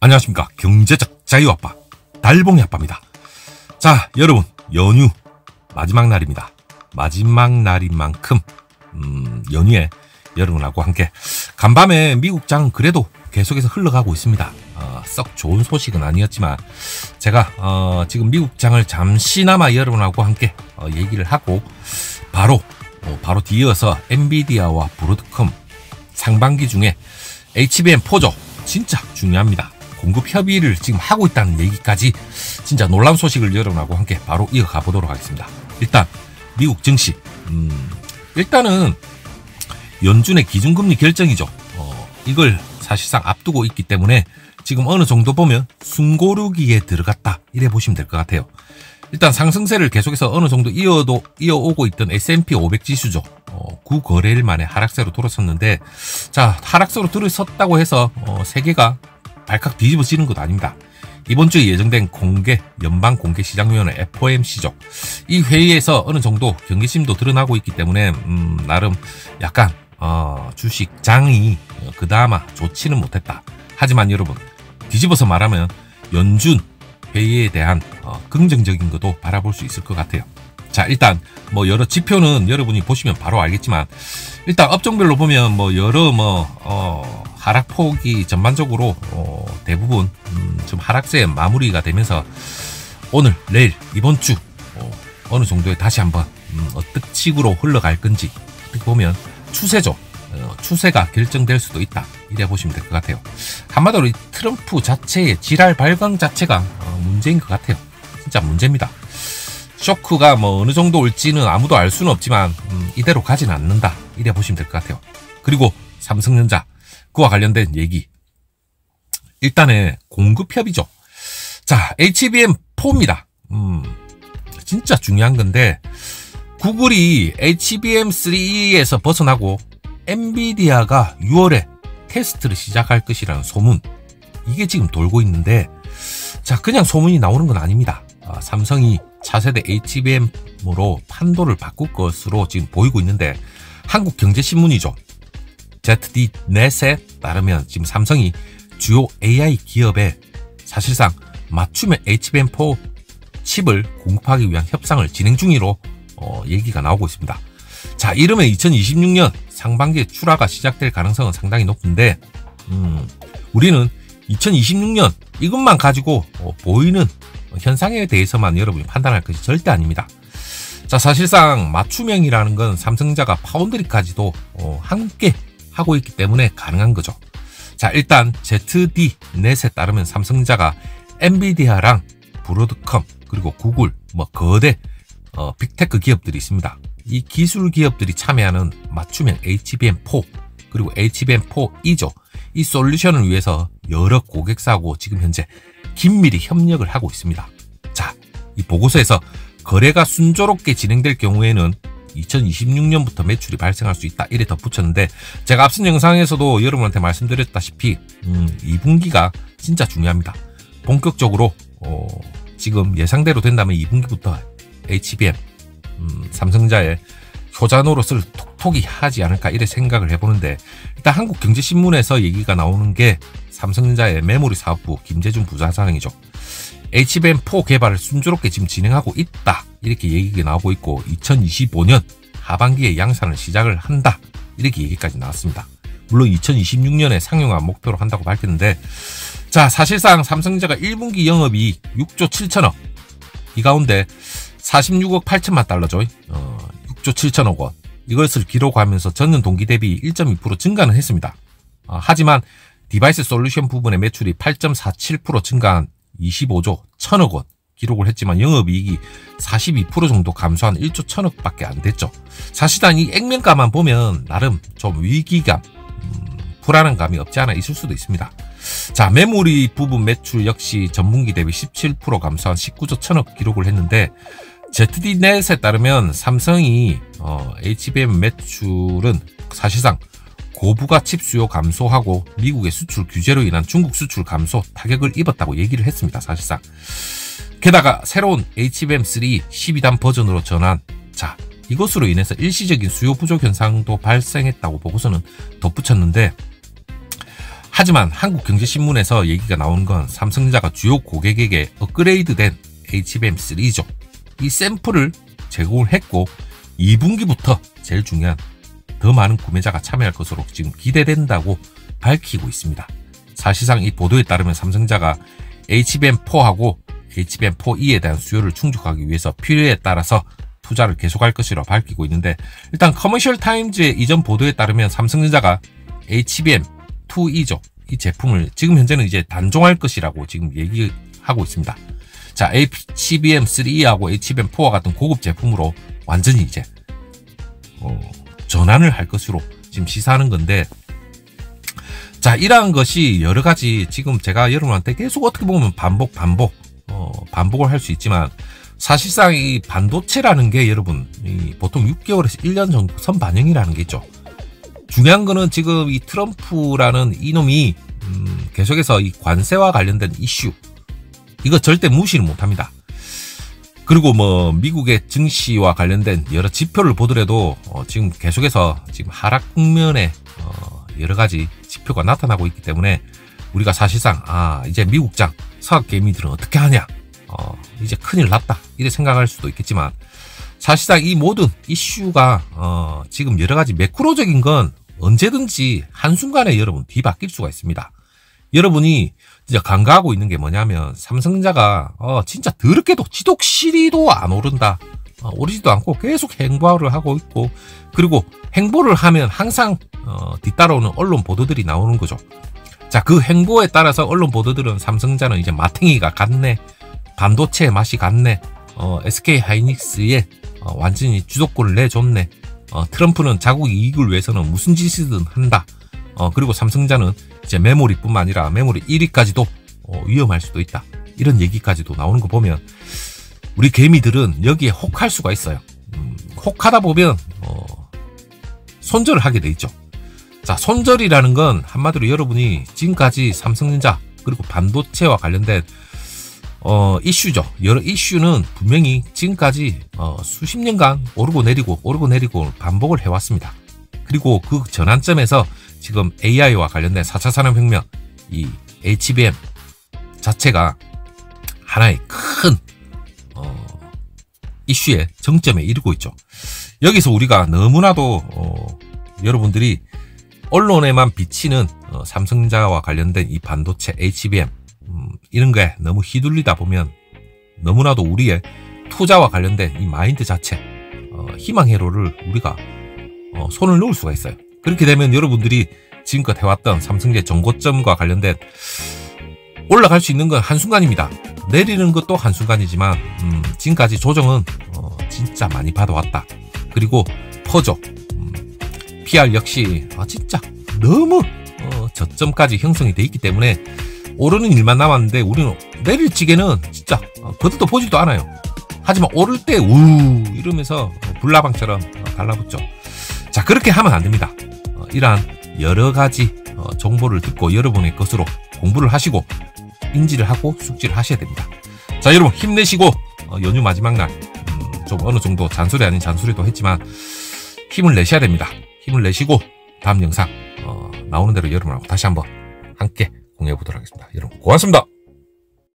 안녕하십니까. 경제적 자유아빠 달봉이 아빠입니다. 자, 여러분, 연휴 마지막 날입니다. 마지막 날인 만큼 연휴에 여러분하고 함께 간밤에 미국장 그래도 계속해서 흘러가고 있습니다. 썩 좋은 소식은 아니었지만 제가 지금 미국장을 잠시나마 여러분하고 함께 얘기를 하고 바로 뒤이어서 엔비디아와 브로드컴 상반기 중에 HBM4죠. 진짜 중요합니다. 공급 협의를 지금 하고 있다는 얘기까지 진짜 놀라운 소식을 여러분하고 함께 바로 이어가 보도록 하겠습니다. 일단 미국 증시 일단은 연준의 기준금리 결정이죠. 이걸 사실상 앞두고 있기 때문에 지금 어느 정도 보면 숨고르기에 들어갔다 이래 보시면 될 것 같아요. 일단 상승세를 계속해서 어느 정도 이어오고 있던 S&P 500 지수죠. 9거래일 만에 하락세로 돌아섰는데, 자, 하락세로 들어섰다고 해서 세계가 발칵 뒤집어지는 것도 아닙니다. 이번 주에 예정된 연방공개시장위원회 FOMC죠. 이 회의에서 어느 정도 경계심도 드러나고 있기 때문에 나름 약간 주식장이 그나마 좋지는 못했다. 하지만 여러분, 뒤집어서 말하면 연준 회의에 대한 긍정적인 것도 바라볼 수 있을 것 같아요. 자, 일단 뭐 여러 지표는 여러분이 보시면 바로 알겠지만, 일단 업종별로 보면 뭐 여러 하락폭이 전반적으로 대부분 좀 하락세에 마무리가 되면서 오늘, 내일, 이번 주 어느 정도에 다시 한번 어떤 식으로 흘러갈 건지 어떻게 보면 추세죠. 추세가 결정될 수도 있다. 이래 보시면 될 것 같아요. 한마디로 이 트럼프 자체의 지랄 발광 자체가 문제인 것 같아요. 진짜 문제입니다. 쇼크가 뭐 어느 정도 올지는 아무도 알 수는 없지만 이대로 가진 않는다. 이래 보시면 될 것 같아요. 그리고 삼성전자 그와 관련된 얘기. 일단은 공급 협의죠. 자, HBM4입니다. 진짜 중요한 건데 구글이 HBM3에서 벗어나고 엔비디아가 6월에 테스트를 시작할 것이라는 소문, 이게 지금 돌고 있는데, 자, 그냥 소문이 나오는 건 아닙니다. 삼성이 차세대 HBM으로 판도를 바꿀 것으로 지금 보이고 있는데, 한국경제신문이죠. ZD넷에 따르면 지금 삼성이 주요 AI 기업에 사실상 맞춤의 HBM4 칩을 공급하기 위한 협상을 진행 중이로 얘기가 나오고 있습니다. 자, 이러면 2026년 상반기에 출하가 시작될 가능성은 상당히 높은데, 우리는 2026년 이것만 가지고 보이는 현상에 대해서만 여러분이 판단할 것이 절대 아닙니다. 자, 사실상 맞춤형이라는 건 삼성전자가 파운드리까지도 함께 하고 있기 때문에 가능한 거죠. 자, 일단 ZD넷에 따르면 삼성전자가 엔비디아랑 브로드컴 그리고 구글 거대 빅테크 기업들이 있습니다. 이 기술 기업들이 참여하는 맞춤형 HBM4 그리고 HBM4E죠. 이 솔루션을 위해서 여러 고객사하고 지금 현재 긴밀히 협력을 하고 있습니다. 자, 이 보고서에서 거래가 순조롭게 진행될 경우에는 2026년부터 매출이 발생할 수 있다. 이래 덧붙였는데, 제가 앞선 영상에서도 여러분한테 말씀드렸다시피 2분기가 진짜 중요합니다. 본격적으로 지금 예상대로 된다면 2분기부터 HBM 삼성전자의 효자 노릇을 톡톡히 하지 않을까 이래 생각을 해보는데, 일단 한국경제신문에서 얘기가 나오는 게 삼성전자의 메모리 사업부 김재준 부사장이죠. HBM4 개발을 순조롭게 지금 진행하고 있다. 이렇게 얘기가 나오고 있고 2025년 하반기에 양산을 시작을 한다. 이렇게 얘기까지 나왔습니다. 물론 2026년에 상용화 목표로 한다고 밝혔는데, 자, 사실상 삼성전자가 1분기 영업이 6조 7천억, 이 가운데 46억 8천만 달러죠. 6조 7천억 원. 이것을 기록하면서 전년 동기 대비 1.2% 증가는 했습니다. 하지만 디바이스 솔루션 부분의 매출이 8.47% 증가한 25조 1천억 원 기록을 했지만 영업이익이 42% 정도 감소한 1조 1천억 밖에 안 됐죠. 사실상 이 액면가만 보면 나름 좀 위기감, 불안한 감이 없지 않아 있을 수도 있습니다. 자, 메모리 부분 매출 역시 전분기 대비 17% 감소한 19조 1천억 기록을 했는데, ZD넷에 따르면 삼성이 HBM 매출은 사실상 고부가 칩 수요 감소하고 미국의 수출 규제로 인한 중국 수출 감소 타격을 입었다고 얘기를 했습니다. 사실상. 게다가 새로운 HBM3 12단 버전으로 전환. 자, 이것으로 인해서 일시적인 수요 부족 현상도 발생했다고 보고서는 덧붙였는데, 하지만 한국경제신문에서 얘기가 나온 건 삼성전자가 주요 고객에게 업그레이드된 HBM3죠. 이 샘플을 제공을 했고 2분기부터 제일 중요한 더 많은 구매자가 참여할 것으로 지금 기대된다고 밝히고 있습니다. 사실상 이 보도에 따르면 삼성전자가 HBM4하고 HBM4E에 대한 수요를 충족하기 위해서 필요에 따라서 투자를 계속할 것이라고 밝히고 있는데, 일단 커머셜 타임즈의 이전 보도에 따르면 삼성전자가 HBM2E죠. 이 제품을 지금 현재는 이제 단종할 것이라고 지금 얘기하고 있습니다. 자, HBM3E하고 HBM4와 같은 고급 제품으로 완전히 이제 전환을 할 것으로 지금 시사하는 건데, 자, 이러한 것이 여러 가지 지금 제가 여러분한테 계속 어떻게 보면 반복을 할 수 있지만, 사실상 이 반도체라는 게 여러분 보통 6개월에서 1년 정도 선반영이라는 게 있죠. 중요한 거는 지금 이 트럼프라는 이놈이 계속해서 이 관세와 관련된 이슈, 이거 절대 무시를 못합니다. 그리고 뭐 미국의 증시와 관련된 여러 지표를 보더라도 지금 계속해서 지금 하락 국면에 여러 가지 지표가 나타나고 있기 때문에 우리가 사실상 이제 미국장 서학개미들은 어떻게 하냐, 이제 큰일 났다 이렇게 생각할 수도 있겠지만, 사실상 이 모든 이슈가 지금 여러 가지 매크로적인 건 언제든지 한순간에 여러분 뒤바뀔 수가 있습니다. 여러분이 진짜 간과하고 있는 게 뭐냐면, 삼성전자가 진짜 더럽게도 지독시리도 안 오른다, 오르지도 않고 계속 행보를 하고 있고, 그리고 행보를 하면 항상 뒤따라오는 언론 보도들이 나오는 거죠. 자, 그 행보에 따라서 언론 보도들은 삼성전자는 이제 마탱이가 갔네, 반도체의 맛이 갔네, SK 하이닉스에 완전히 주도권을 내줬네, 트럼프는 자국 이익을 위해서는 무슨 짓이든 한다, 그리고 삼성전자는 이제 메모리뿐만 아니라 메모리 1위까지도 위험할 수도 있다, 이런 얘기까지도 나오는 거 보면 우리 개미들은 여기에 혹할 수가 있어요. 혹하다 보면 손절을 하게 돼 있죠. 자, 손절이라는 건 한마디로 여러분이 지금까지 삼성전자 그리고 반도체와 관련된 이슈죠. 여러 이슈는 분명히 지금까지 수십 년간 오르고 내리고 반복을 해왔습니다. 그리고 그 전환점에서 지금 AI와 관련된 4차 산업혁명, 이 HBM 자체가 하나의 큰 이슈의 정점에 이르고 있죠. 여기서 우리가 너무나도 여러분들이 언론에만 비치는 삼성전자와 관련된 이 반도체 HBM 이런 거에 너무 휘둘리다 보면 너무나도 우리의 투자와 관련된 이 마인드 자체, 희망 회로를 우리가 손을 놓을 수가 있어요. 그렇게 되면 여러분들이 지금껏 해왔던 삼성전자의 정고점과 관련된 올라갈 수 있는 건 한순간입니다. 내리는 것도 한순간이지만 지금까지 조정은 진짜 많이 받아왔다. 그리고 퍼져 PR 역시 진짜 너무 저점까지 형성이 돼 있기 때문에 오르는 일만 남았는데, 우리는 내릴 지게는 진짜 거들떠 보지도 않아요. 하지만 오를 때 이러면서 불나방처럼 달라붙죠. 자, 그렇게 하면 안 됩니다. 이러한 여러 가지 정보를 듣고 여러분의 것으로 공부를 하시고 인지를 하고 숙지를 하셔야 됩니다. 자, 여러분 힘내시고 연휴 마지막 날 좀 어느 정도 잔소리 아닌 잔소리도 했지만 힘을 내셔야 됩니다. 힘을 내시고 다음 영상 나오는 대로 여러분하고 다시 한번 함께 공유해 보도록 하겠습니다. 여러분 고맙습니다.